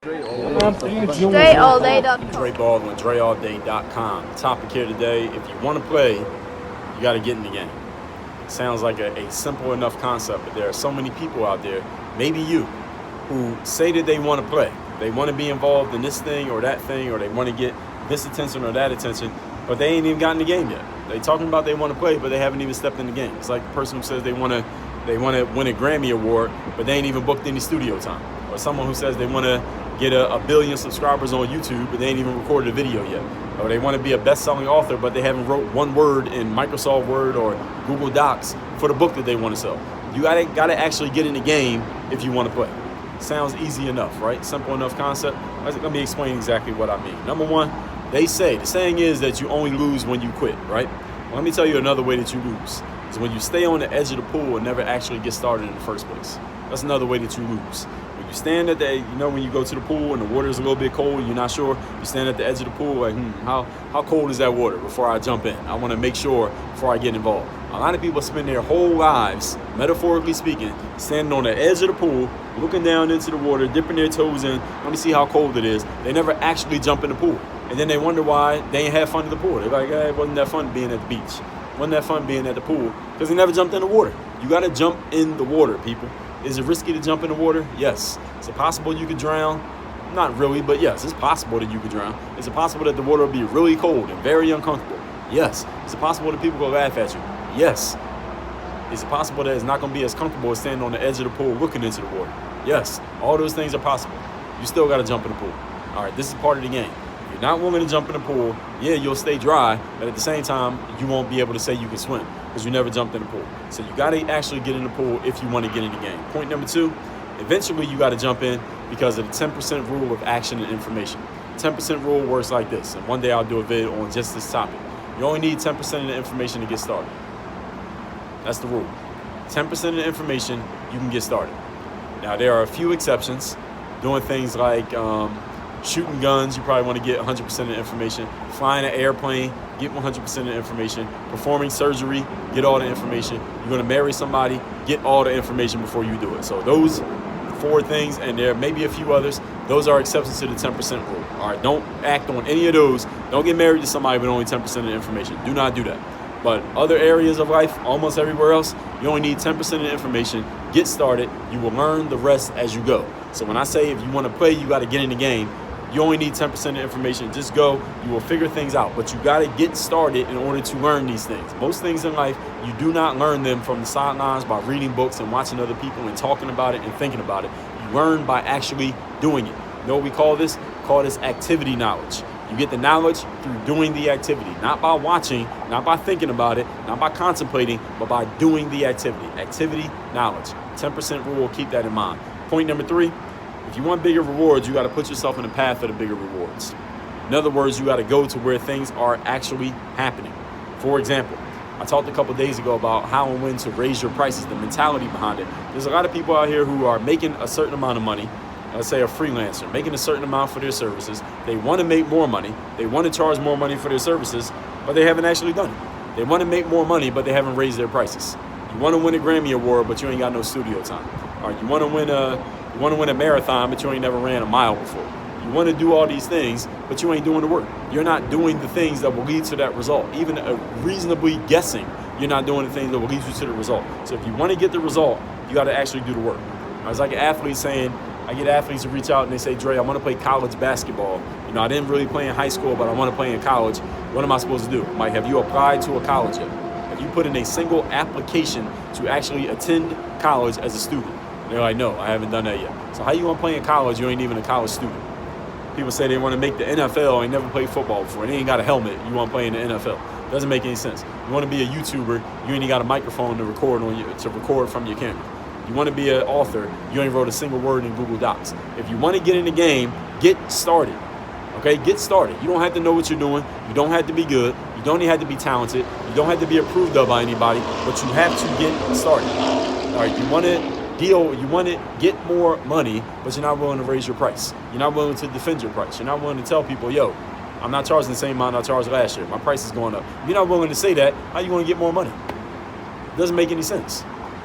DreAllDay.com. Dre Baldwin, DreAllDay.com. Topic here today: if you want to play, you got to get in the game. Sounds like a simple enough concept, but there are so many people out there, maybe you, who say that they want to play. They want to be involved in this thing or that thing, or they want to get this attention or that attention, but they ain't even gotten the game yet. They talking about they want to play, but they haven't even stepped in the game. It's like the person who says they want to win a Grammy Award, but they ain't even booked any studio time. Or someone who says they want to get a billion subscribers on YouTube, but they ain't even recorded a video yet. Or they want to be a best-selling author, but they haven't wrote one word in Microsoft Word or Google Docs for the book that they want to sell. You gotta actually get in the game if you want to play. Sounds easy enough, right? Simple enough concept. Let me explain exactly what I mean. Number one, the saying is that you only lose when you quit, right? Well, let me tell you another way that you lose. Is when you stay on the edge of the pool and never actually get started in the first place. That's another way that you lose. When you stand at when you go to the pool and the water is a little bit cold and you're not sure, you stand at the edge of the pool like, how cold is that water before I jump in? I want to make sure before I get involved. A lot of people spend their whole lives, metaphorically speaking, standing on the edge of the pool, looking down into the water, dipping their toes in, let me see how cold it is. They never actually jump in the pool. And then they wonder why they ain't have fun in the pool. They're like, it wasn't that fun being at the beach. Wasn't that fun being at the pool? Because they never jumped in the water. You got to jump in the water, people. Is it risky to jump in the water? Yes. Is it possible you could drown? Not really, but yes, it's possible that you could drown. Is it possible that the water will be really cold and very uncomfortable? Yes. Is it possible that people will laugh at you? Yes. Is it possible that it's not going to be as comfortable as standing on the edge of the pool looking into the water? Yes. All those things are possible. You still got to jump in the pool. All right, this is part of the game. If you're not willing to jump in the pool, yeah, you'll stay dry, but at the same time, you won't be able to say you can swim because you never jumped in the pool. So you got to actually get in the pool if you want to get in the game. Point number two, eventually you got to jump in because of the 10% rule of action and information. 10% rule works like this, and one day I'll do a video on just this topic. You only need 10% of the information to get started. That's the rule. 10% of the information, you can get started. Now, there are a few exceptions. Doing things like shooting guns, you probably want to get 100% of the information. Flying an airplane, get 100% of the information. Performing surgery, get all the information. You're going to marry somebody, get all the information before you do it. So those 4 things, and there may be a few others, those are exceptions to the 10% rule. All right, don't act on any of those. Don't get married to somebody with only 10% of the information. Do not do that. But other areas of life, almost everywhere else, you only need 10% of the information. Get started. You will learn the rest as you go. So when I say if you want to play, you got to get in the game. You only need 10% of the information. Just go. You will figure things out. But you got to get started in order to learn these things. Most things in life, you do not learn them from the sidelines by reading books and watching other people and talking about it and thinking about it. You learn by actually doing it. You know what we call this? Call this activity knowledge. You get the knowledge through doing the activity, not by watching, not by thinking about it, not by contemplating, but by doing the activity. Activity knowledge. 10% rule, keep that in mind. Point number 3, if you want bigger rewards, you got to put yourself in the path of the bigger rewards. In other words, you got to go to where things are actually happening. For example, I talked a couple days ago about how and when to raise your prices, the mentality behind it. There's a lot of people out here who are making a certain amount of money, let's say a freelancer, making a certain amount for their services. They want to make more money. They want to charge more money for their services, but they haven't actually done it. They want to make more money, but they haven't raised their prices. You want to win a Grammy Award, but you ain't got no studio time. All right, you want to win a marathon, but you ain't never ran a mile before. You want to do all these things, but you ain't doing the work. You're not doing the things that will lead to that result. Even reasonably guessing, you're not doing the things that will lead you to the result. So if you want to get the result, you got to actually do the work. I was like an athlete saying, I get athletes to reach out and they say, Dre, I want to play college basketball. I didn't really play in high school, but I want to play in college. What am I supposed to do? I'm like, have you applied to a college yet? Have you put in a single application to actually attend college as a student? And they're like, no, I haven't done that yet. So how you going to play in college? You ain't even a college student. People say they want to make the NFL. They never played football before. They ain't got a helmet. You want to play in the NFL. Doesn't make any sense. You want to be a YouTuber. You ain't got a microphone to record from your camera. You want to be an author, you ain't wrote a single word in Google Docs. If you want to get in the game, get started. Okay, get started. You don't have to know what you're doing. You don't have to be good. You don't even have to be talented. You don't have to be approved of by anybody, but you have to get started. All right, you want to get more money, but you're not willing to raise your price. You're not willing to defend your price. You're not willing to tell people, yo, I'm not charging the same amount I charged last year. My price is going up. If you're not willing to say that, how are you going to get more money? It doesn't make any sense.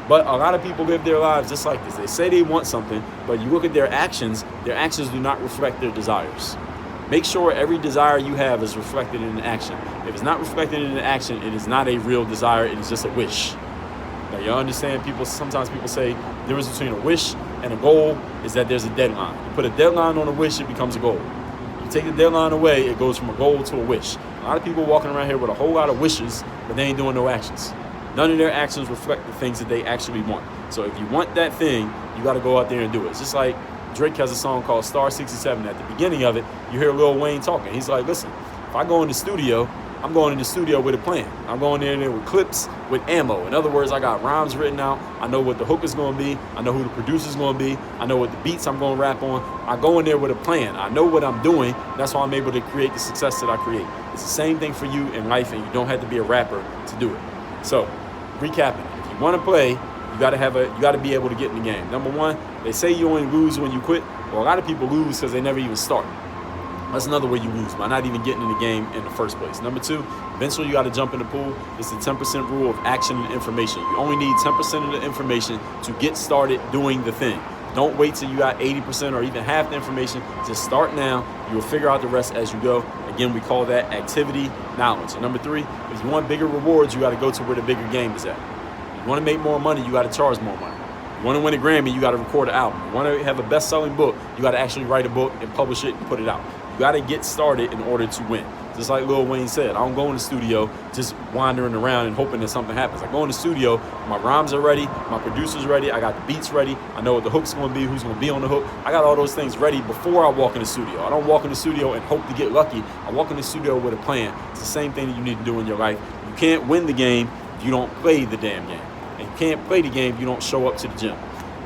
But a lot of people live their lives just like this. They say they want something, but you look at their actions do not reflect their desires. Make sure every desire you have is reflected in an action. If it's not reflected in an action, it is not a real desire, it is just a wish. Now, you understand, sometimes people say the difference between a wish and a goal is that there's a deadline. You put a deadline on a wish, it becomes a goal. You take the deadline away, it goes from a goal to a wish. A lot of people walking around here with a whole lot of wishes, but they ain't doing no actions. None of their actions reflect the things that they actually want. So if you want that thing, you got to go out there and do it. It's just like Drake has a song called Star 67. At the beginning of it, you hear Lil Wayne talking. He's like, listen, if I go in the studio, I'm going in the studio with a plan. I'm going in there with clips, with ammo. In other words, I got rhymes written out. I know what the hook is going to be. I know who the producer's going to be. I know what the beats I'm going to rap on. I go in there with a plan. I know what I'm doing. That's why I'm able to create the success that I create. It's the same thing for you in life, and you don't have to be a rapper to do it. So, recapping, if you want to play, you got to be able to get in the game. Number one, they say you only lose when you quit. Well, a lot of people lose because they never even start. That's another way you lose, by not even getting in the game in the first place. Number two, eventually you got to jump in the pool. It's the 10% rule of action and information. You only need 10% of the information to get started doing the thing. Don't wait till you got 80% or even half the information. Just start now. You will figure out the rest as you go. Again, we call that activity knowledge. And number three, if you want bigger rewards, you got to go to where the bigger game is at. You want to make more money, you got to charge more money. You want to win a Grammy, you got to record an album. You want to have a best-selling book, you got to actually write a book and publish it and put it out. You got to get started in order to win. Just like Lil Wayne said, I don't go in the studio just wandering around and hoping that something happens. I go in the studio, my rhymes are ready, my producer's ready, I got the beats ready, I know what the hook's going to be, who's going to be on the hook. I got all those things ready before I walk in the studio. I don't walk in the studio and hope to get lucky. I walk in the studio with a plan. It's the same thing that you need to do in your life. You can't win the game if you don't play the damn game. And you can't play the game if you don't show up to the gym.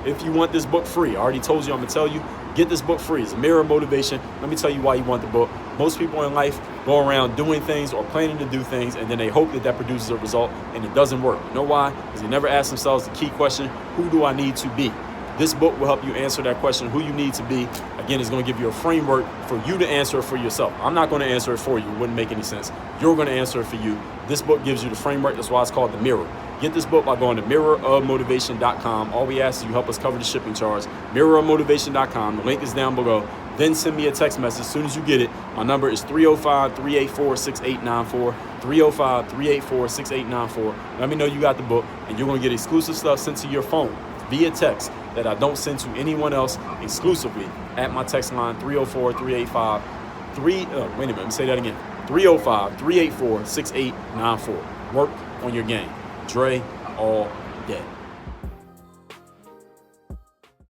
If you want this book free, I already told you, I'm going to tell you, get this book free. It's a mirror of motivation. Let me tell you why you want the book. Most people in life go around doing things or planning to do things, and then they hope that produces a result, and it doesn't work. You know why? Because they never ask themselves the key question, who do I need to be? This book will help you answer that question, who you need to be. Again, it's going to give you a framework for you to answer it for yourself. I'm not going to answer it for you. It wouldn't make any sense. You're going to answer it for you. This book gives you the framework. That's why it's called The Mirror. Get this book by going to mirrorofmotivation.com. All we ask is you help us cover the shipping charge. Mirrorofmotivation.com. The link is down below. Then send me a text message as soon as you get it. My number is 305-384-6894. 305-384-6894. Let me know you got the book, and you're going to get exclusive stuff sent to your phone via text that I don't send to anyone else, exclusively at my text line 304-385. Wait a minute, let me say that again. 305-384-6894. Work on your game. Dre all day.